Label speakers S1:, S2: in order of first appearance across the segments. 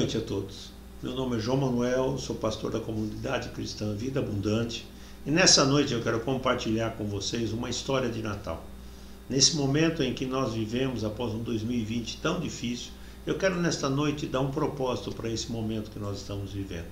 S1: noite a todos. Meu nome é João Manuel, sou pastor da comunidade cristã Vida Abundante e nessa noite eu quero compartilhar com vocês uma história de Natal. Nesse momento em que nós vivemos após um 2020 tão difícil, eu quero nesta noite dar um propósito para esse momento que nós estamos vivendo.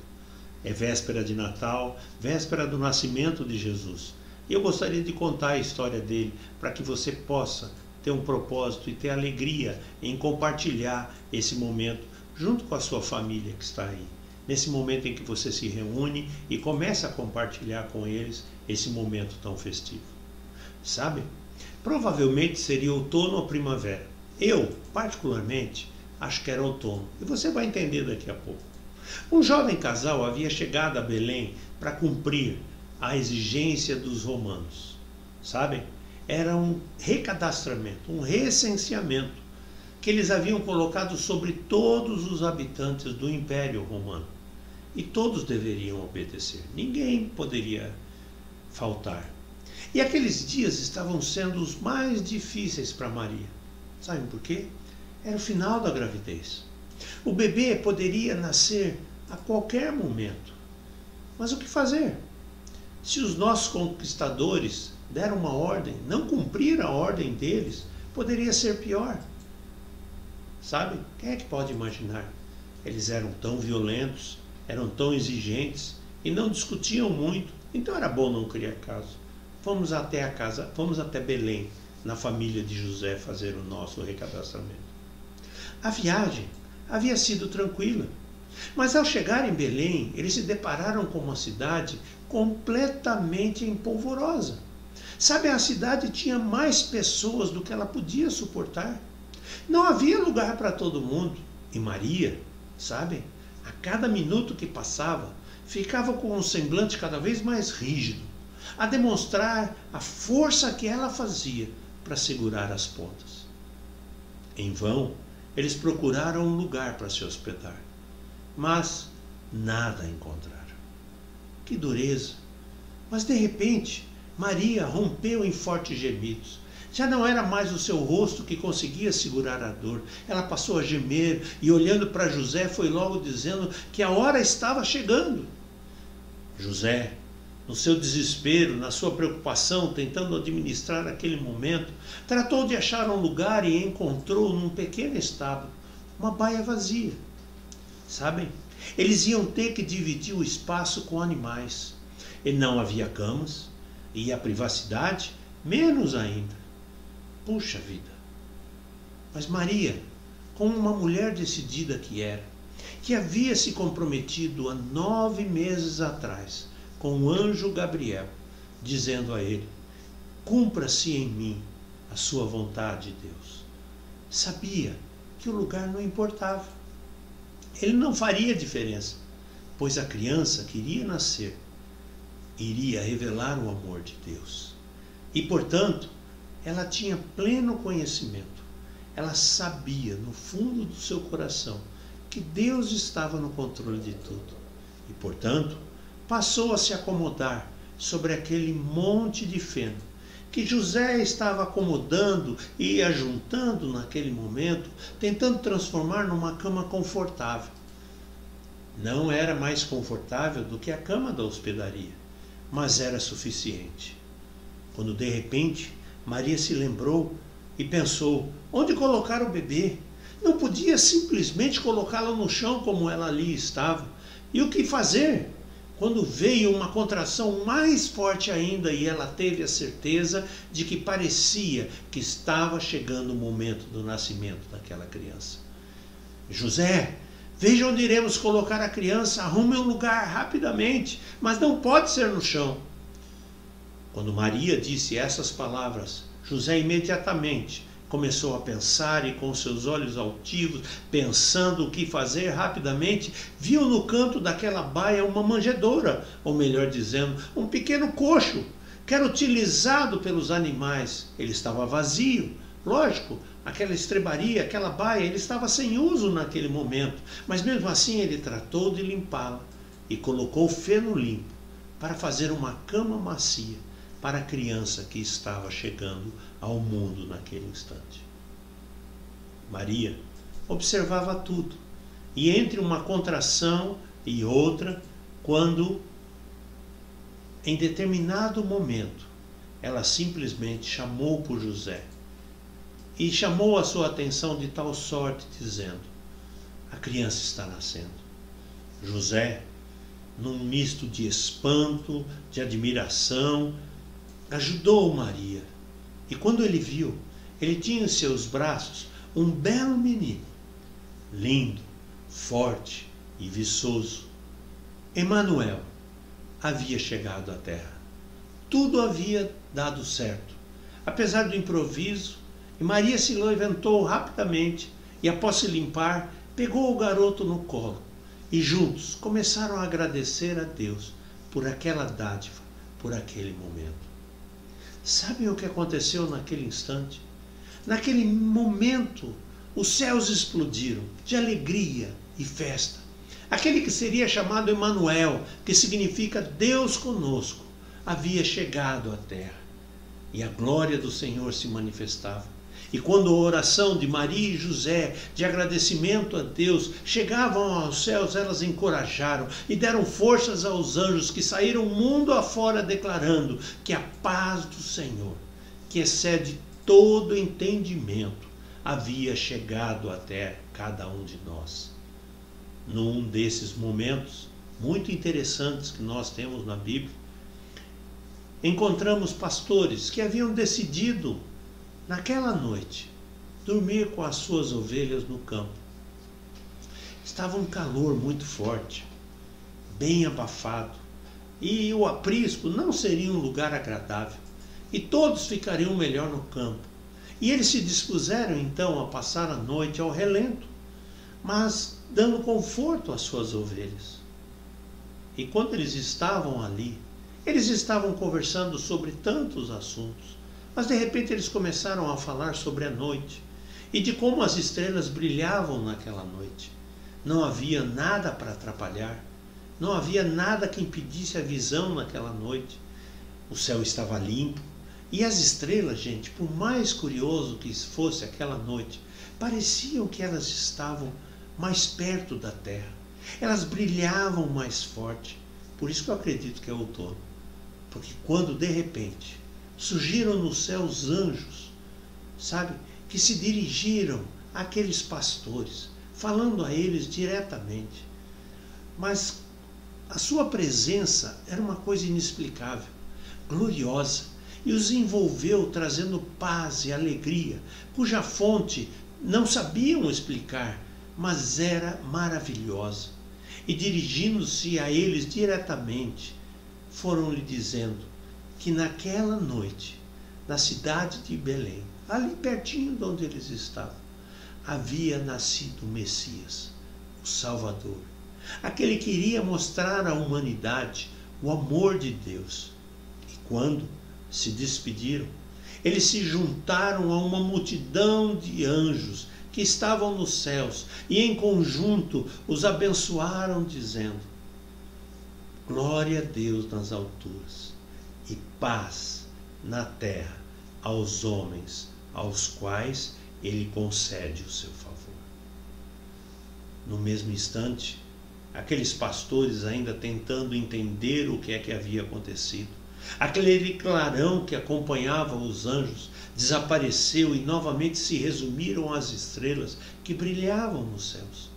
S1: É véspera de Natal, véspera do nascimento de Jesus. E eu gostaria de contar a história dele para que você possa ter um propósito e ter alegria em compartilhar esse momento junto com a sua família que está aí. Nesse momento em que você se reúne e começa a compartilhar com eles esse momento tão festivo. Sabe? Provavelmente seria outono ou primavera. Eu, particularmente, acho que era outono. E você vai entender daqui a pouco. Um jovem casal havia chegado a Belém para cumprir a exigência dos romanos. Sabem? Era um recadastramento, um recenseamento que eles haviam colocado sobre todos os habitantes do Império Romano. E todos deveriam obedecer. Ninguém poderia faltar. E aqueles dias estavam sendo os mais difíceis para Maria. Sabem por quê? Era o final da gravidez. O bebê poderia nascer a qualquer momento. Mas o que fazer? Se os nossos conquistadores deram uma ordem, não cumprir a ordem deles, poderia ser pior. Sabe? Quem é que pode imaginar? Eles eram tão violentos, eram tão exigentes e não discutiam muito. Então era bom não criar caso. Vamos até Belém, na família de José, fazer o nosso recadastramento. A viagem havia sido tranquila, mas ao chegar em Belém, eles se depararam com uma cidade completamente empolvorosa. Sabe, a cidade tinha mais pessoas do que ela podia suportar. Não havia lugar para todo mundo. E Maria, sabem, a cada minuto que passava, ficava com um semblante cada vez mais rígido, a demonstrar a força que ela fazia para segurar as pontas. Em vão, eles procuraram um lugar para se hospedar, mas nada encontraram. Que dureza! Mas de repente, Maria rompeu em fortes gemidos. Já não era mais o seu rosto que conseguia segurar a dor. Ela passou a gemer e, olhando para José, foi logo dizendo que a hora estava chegando. José, no seu desespero, na sua preocupação, tentando administrar aquele momento, tratou de achar um lugar e encontrou num pequeno estábulo uma baia vazia. Sabem, eles iam ter que dividir o espaço com animais. E não havia camas, e a privacidade, menos ainda. Puxa vida! Mas Maria, como uma mulher decidida que era, que havia se comprometido há 9 meses atrás com o anjo Gabriel, dizendo a ele: cumpra-se em mim a sua vontade, Deus. Sabia que o lugar não importava. Ele não faria diferença, pois a criança que iria nascer iria revelar o amor de Deus. E, portanto, ela tinha pleno conhecimento. Ela sabia, no fundo do seu coração, que Deus estava no controle de tudo. E, portanto, passou a se acomodar sobre aquele monte de feno que José estava acomodando e ajuntando naquele momento, tentando transformar numa cama confortável. Não era mais confortável do que a cama da hospedaria, mas era suficiente. Quando de repente Maria se lembrou e pensou: onde colocar o bebê? Não podia simplesmente colocá-lo no chão como ela ali estava. E o que fazer? Quando veio uma contração mais forte ainda e ela teve a certeza de que parecia que estava chegando o momento do nascimento daquela criança. José, veja onde iremos colocar a criança, arrume um lugar rapidamente, mas não pode ser no chão. Quando Maria disse essas palavras, José imediatamente começou a pensar e com seus olhos altivos, pensando o que fazer rapidamente, viu no canto daquela baia uma manjedoura, ou melhor dizendo, um pequeno coxo, que era utilizado pelos animais. Ele estava vazio, lógico, aquela estrebaria, aquela baia, ele estava sem uso naquele momento, mas mesmo assim ele tratou de limpá-la e colocou feno limpo para fazer uma cama macia para a criança que estava chegando ao mundo naquele instante. Maria observava tudo E entre uma contração e outra, quando em determinado momento ela simplesmente chamou por José e chamou a sua atenção de tal sorte, dizendo: a criança está nascendo. José, num misto de espanto, de admiração, ajudou Maria. E quando ele viu, ele tinha em seus braços um belo menino, lindo, forte e viçoso. Emanuel havia chegado à terra. Tudo havia dado certo. Apesar do improviso, Maria se levantou rapidamente e, após se limpar, pegou o garoto no colo e juntos começaram a agradecer a Deus por aquela dádiva, por aquele momento. Sabem o que aconteceu naquele instante? Naquele momento, os céus explodiram de alegria e festa. Aquele que seria chamado Emanuel, que significa Deus conosco, havia chegado à terra. E a glória do Senhor se manifestava. E quando a oração de Maria e José, de agradecimento a Deus, chegavam aos céus, elas encorajaram e deram forças aos anjos que saíram mundo afora declarando que a paz do Senhor, que excede todo entendimento, havia chegado até cada um de nós. Num desses momentos muito interessantes que nós temos na Bíblia, encontramos pastores que haviam decidido, naquela noite, dormir com as suas ovelhas no campo. Estava um calor muito forte, bem abafado, e o aprisco não seria um lugar agradável, e todos ficariam melhor no campo. E eles se dispuseram então a passar a noite ao relento, mas dando conforto às suas ovelhas. E quando eles estavam ali, eles estavam conversando sobre tantos assuntos, mas de repente eles começaram a falar sobre a noite e de como as estrelas brilhavam naquela noite. Não havia nada para atrapalhar, não havia nada que impedisse a visão naquela noite. O céu estava limpo e as estrelas, gente, por mais curioso que fosse aquela noite, pareciam que elas estavam mais perto da terra. Elas brilhavam mais forte. Por isso que eu acredito que é outono. Porque quando de repente surgiram no céu os anjos, sabe, que se dirigiram àqueles pastores, falando a eles diretamente. Mas a sua presença era uma coisa inexplicável, gloriosa, e os envolveu trazendo paz e alegria, cuja fonte não sabiam explicar, mas era maravilhosa. E dirigindo-se a eles diretamente, foram lhe dizendo que naquela noite, na cidade de Belém, ali pertinho de onde eles estavam, havia nascido o Messias, o Salvador, aquele que iria mostrar à humanidade o amor de Deus. E quando se despediram, eles se juntaram a uma multidão de anjos que estavam nos céus e em conjunto os abençoaram, dizendo: glória a Deus nas alturas e paz na terra aos homens aos quais ele concede o seu favor. No mesmo instante, aqueles pastores ainda tentando entender o que é que havia acontecido, aquele clarão que acompanhava os anjos desapareceu e novamente se resumiram as estrelas que brilhavam nos céus.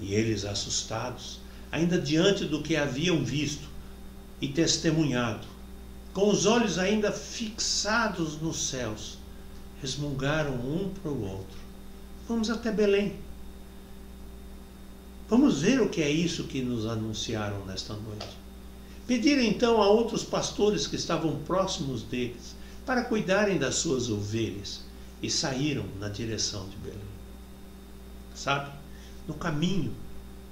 S1: E eles, assustados, ainda diante do que haviam visto e testemunhado, com os olhos ainda fixados nos céus, resmungaram um para o outro: vamos até Belém. Vamos ver o que é isso que nos anunciaram nesta noite. Pediram então a outros pastores que estavam próximos deles para cuidarem das suas ovelhas e saíram na direção de Belém. Sabe, no caminho,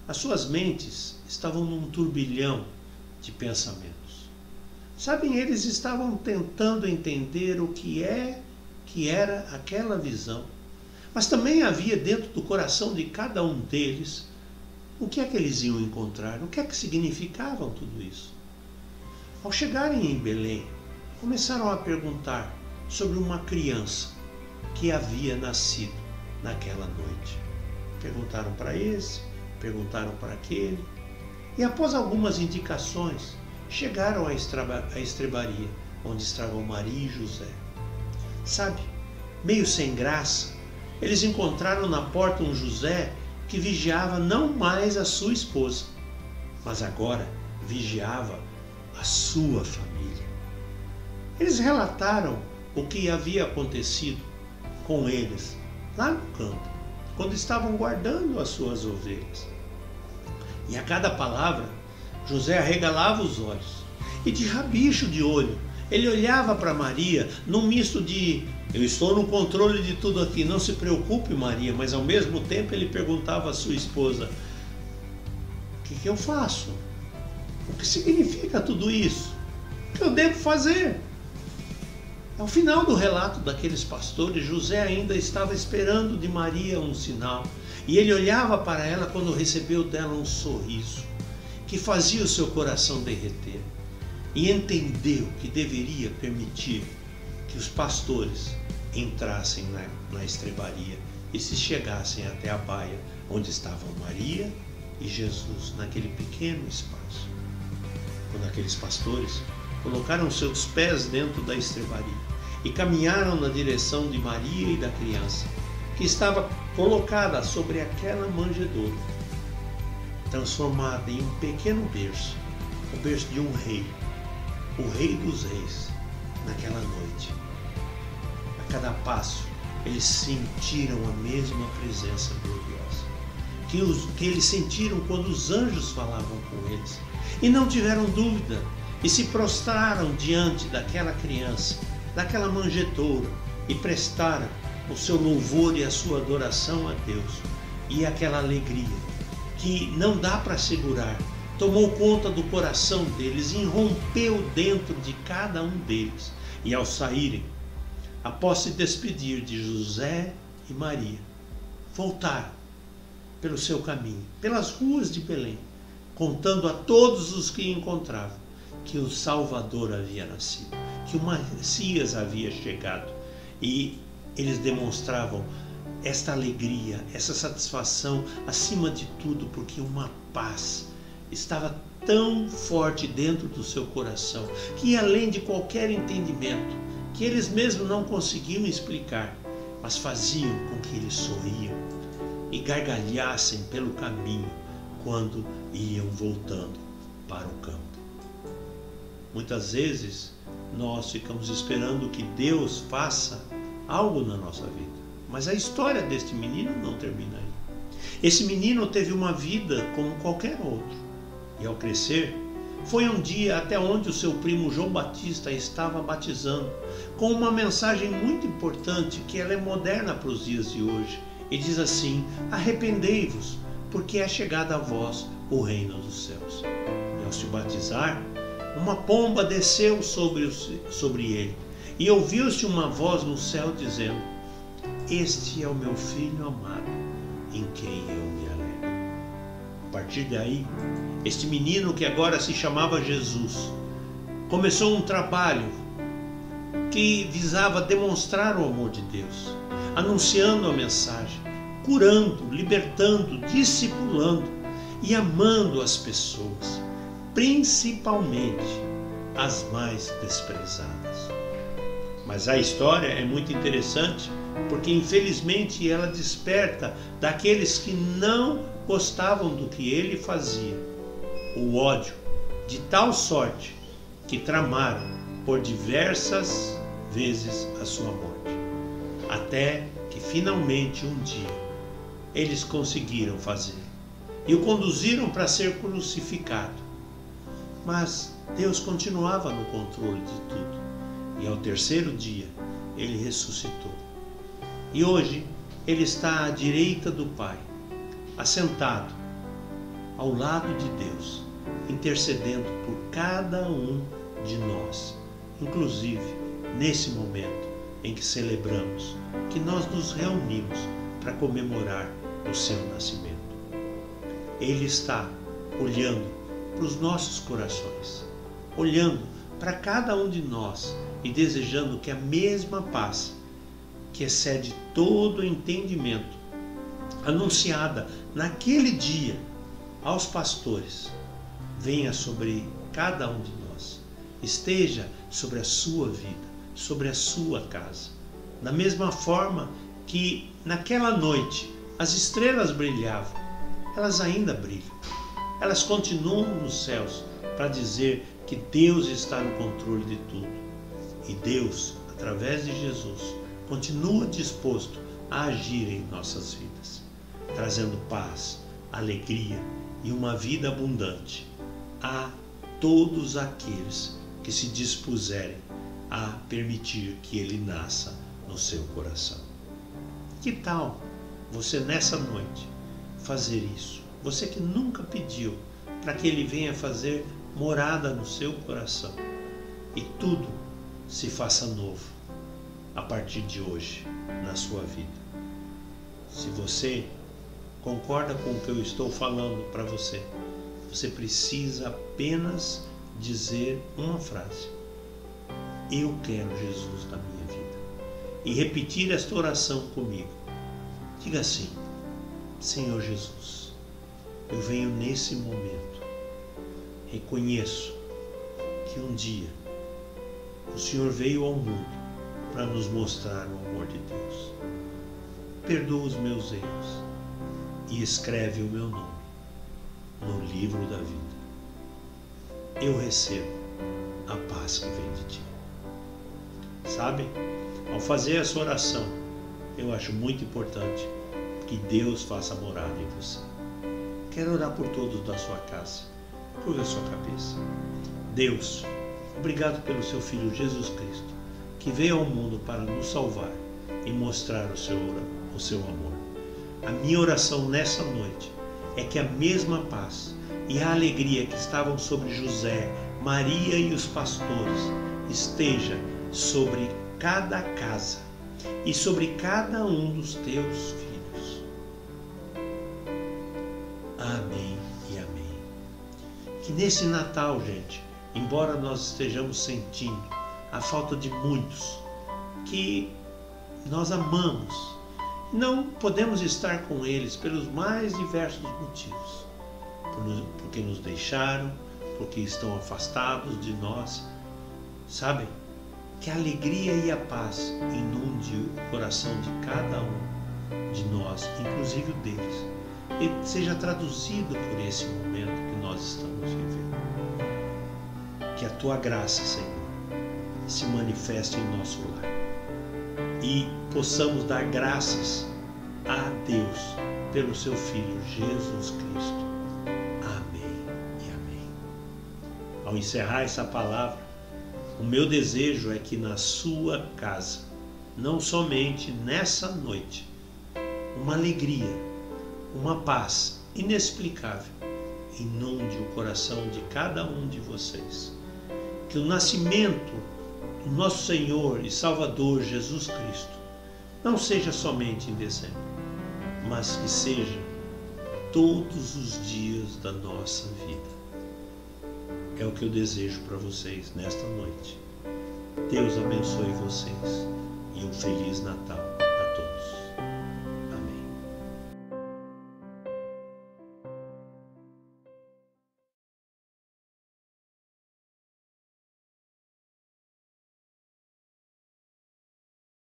S1: as suas mentes estavam num turbilhão de pensamentos. Sabem, eles estavam tentando entender o que era aquela visão. Mas também havia dentro do coração de cada um deles o que é que eles iam encontrar, o que é que significavam tudo isso. Ao chegarem em Belém, começaram a perguntar sobre uma criança que havia nascido naquela noite. Perguntaram para esse, perguntaram para aquele, e após algumas indicações, chegaram à estrebaria, onde estavam Maria e José. Sabe, meio sem graça, eles encontraram na porta um José que vigiava não mais a sua esposa, mas agora vigiava a sua família. Eles relataram o que havia acontecido com eles lá no campo, quando estavam guardando as suas ovelhas. E a cada palavra, José arregalava os olhos, e de rabicho de olho, ele olhava para Maria num misto de: eu estou no controle de tudo aqui, não se preocupe, Maria, mas ao mesmo tempo ele perguntava à sua esposa: o que eu faço? O que significa tudo isso? O que eu devo fazer? Ao final do relato daqueles pastores, José ainda estava esperando de Maria um sinal, e ele olhava para ela quando recebeu dela um sorriso que fazia o seu coração derreter, e entendeu que deveria permitir que os pastores entrassem na estrebaria e se chegassem até a baia onde estavam Maria e Jesus, naquele pequeno espaço. Quando aqueles pastores colocaram seus pés dentro da estrebaria e caminharam na direção de Maria e da criança, que estava colocada sobre aquela manjedoura, transformada em um pequeno berço, o berço de um rei, o Rei dos Reis, naquela noite. A cada passo, eles sentiram a mesma presença gloriosa que eles sentiram quando os anjos falavam com eles, e não tiveram dúvida, e se prostraram diante daquela criança, daquela manjedoura, e prestaram o seu louvor e a sua adoração a Deus. E aquela alegria que não dá para segurar tomou conta do coração deles e irrompeu dentro de cada um deles. E ao saírem, após se despedir de José e Maria, voltaram pelo seu caminho, pelas ruas de Belém, contando a todos os que encontravam que o Salvador havia nascido, que o Messias havia chegado. E eles demonstravam esta alegria, essa satisfação, acima de tudo, porque uma paz estava tão forte dentro do seu coração, que ia além de qualquer entendimento, que eles mesmos não conseguiam explicar, mas faziam com que eles sorriam e gargalhassem pelo caminho quando iam voltando para o campo. Muitas vezes nós ficamos esperando que Deus faça algo na nossa vida, mas a história deste menino não termina aí. Esse menino teve uma vida como qualquer outro, e ao crescer, foi um dia até onde o seu primo João Batista estava batizando, com uma mensagem muito importante, que ela é moderna para os dias de hoje, e diz assim: arrependei-vos, porque é chegado a vós o reino dos céus. E ao se batizar, uma pomba desceu sobre ele, e ouviu-se uma voz no céu dizendo: este é o meu filho amado, em quem eu me alegro. A partir daí, este menino, que agora se chamava Jesus, começou um trabalho que visava demonstrar o amor de Deus, anunciando a mensagem, curando, libertando, discipulando e amando as pessoas, principalmente as mais desprezadas. Mas a história é muito interessante, porque infelizmente ela desperta daqueles que não gostavam do que ele fazia o ódio, de tal sorte que tramaram por diversas vezes a sua morte, até que finalmente um dia eles conseguiram fazer e o conduziram para ser crucificado. Mas Deus continuava no controle de tudo, e ao terceiro dia ele ressuscitou. E hoje ele está à direita do Pai, assentado ao lado de Deus, intercedendo por cada um de nós, inclusive nesse momento em que celebramos, que nós nos reunimos para comemorar o seu nascimento. Ele está olhando para os nossos corações, olhando para cada um de nós e desejando que a mesma paz, que excede todo o entendimento, anunciada naquele dia aos pastores, venha sobre cada um de nós, esteja sobre a sua vida, sobre a sua casa. Da mesma forma que naquela noite as estrelas brilhavam, elas ainda brilham, elas continuam nos céus para dizer que Deus está no controle de tudo. E Deus, através de Jesus, continua disposto a agir em nossas vidas, trazendo paz, alegria e uma vida abundante a todos aqueles que se dispuserem a permitir que Ele nasça no seu coração. Que tal você nessa noite fazer isso? Você que nunca pediu para que Ele venha fazer morada no seu coração e tudo se faça novo a partir de hoje na sua vida. Se você concorda com o que eu estou falando para você, você precisa apenas dizer uma frase: eu quero Jesus na minha vida, e repetir esta oração comigo. Diga assim: Senhor Jesus, eu venho nesse momento, reconheço que um dia o Senhor veio ao mundo para nos mostrar o amor de Deus. Perdoa os meus erros e escreve o meu nome no livro da vida. Eu recebo a paz que vem de Ti. Sabe, ao fazer essa oração, eu acho muito importante que Deus faça morada em você. Quero orar por todos da sua casa. Curva a sua cabeça. Deus, obrigado pelo Seu Filho Jesus Cristo, que veio ao mundo para nos salvar e mostrar o seu amor. A minha oração nessa noite é que a mesma paz e a alegria que estavam sobre José, Maria e os pastores esteja sobre cada casa e sobre cada um dos Teus filhos. Amém e amém. Que nesse Natal, gente, embora nós estejamos sentindo a falta de muitos que nós amamos, não podemos estar com eles pelos mais diversos motivos, porque nos deixaram, porque estão afastados de nós. Sabe, que a alegria e a paz inunde o coração de cada um de nós, inclusive o deles, e seja traduzido por esse momento que nós estamos vivendo. Que a Tua graça, Senhor, se manifeste em nosso lar e possamos dar graças a Deus pelo Seu Filho Jesus Cristo. Amém e amém. Ao encerrar essa palavra, o meu desejo é que na sua casa, não somente nessa noite, uma alegria, uma paz inexplicável inunde o coração de cada um de vocês. Que o nascimento do nosso Senhor e Salvador Jesus Cristo não seja somente em dezembro, mas que seja todos os dias da nossa vida. É o que eu desejo para vocês nesta noite. Deus abençoe vocês e um Feliz Natal.